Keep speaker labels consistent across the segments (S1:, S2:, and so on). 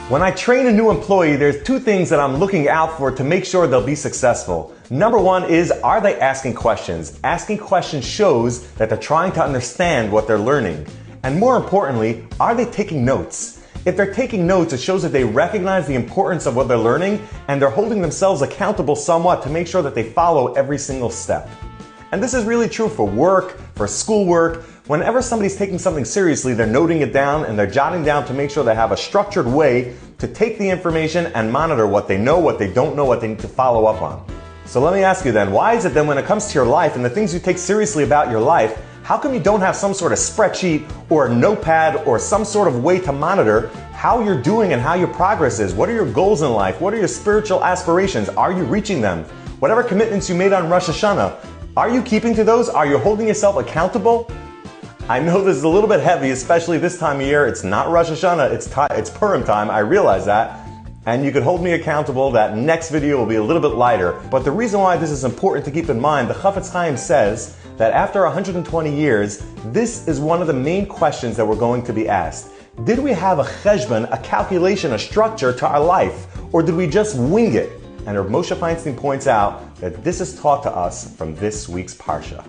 S1: When I train a new employee, there's two things that I'm looking out for to make sure they'll be successful. Number one is, are they asking questions? Asking questions shows that they're trying to understand what they're learning. And more importantly, are they taking notes? If they're taking notes, it shows that they recognize the importance of what they're learning and they're holding themselves accountable somewhat to make sure that they follow every single step. And this is really true for work, for schoolwork. Whenever somebody's taking something seriously, they're noting it down and they're jotting down to make sure they have a structured way to take the information and monitor what they know, what they don't know, what they need to follow up on. So let me ask you then, why is it then when it comes to your life and the things you take seriously about your life, how come you don't have some sort of spreadsheet or a notepad or some sort of way to monitor how you're doing and how your progress is? What are your goals in life? What are your spiritual aspirations? Are you reaching them? Whatever commitments you made on Rosh Hashanah, are you keeping to those? Are you holding yourself accountable? I know this is a little bit heavy, especially this time of year. It's not Rosh Hashanah, it's Purim time, I realize that. And you could hold me accountable that next video will be a little bit lighter. But the reason why this is important to keep in mind, the Chafetz Chaim says that after 120 years, this is one of the main questions that we're going to be asked. Did we have a cheshbon, a calculation, a structure to our life? Or did we just wing it? And Rav Moshe Feinstein points out that this is taught to us from this week's Parsha.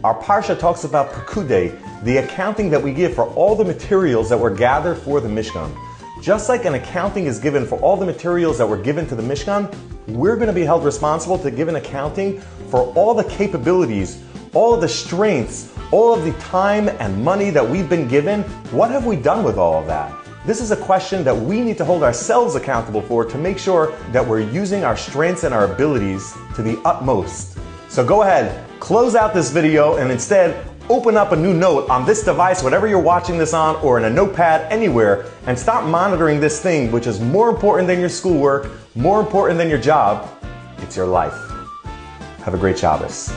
S1: Our Parsha talks about Pekudei, the accounting that we give for all the materials that were gathered for the Mishkan. Just like an accounting is given for all the materials that were given to the Mishkan, we're going to be held responsible to give an accounting for all the capabilities, all of the strengths, all of the time and money that we've been given. What have we done with all of that? This is a question that we need to hold ourselves accountable for to make sure that we're using our strengths and our abilities to the utmost. So go ahead, close out this video and instead open up a new note on this device, whatever you're watching this on, or in a notepad anywhere, and start monitoring this thing, which is more important than your schoolwork, more important than your job. It's your life. Have a great Shabbos.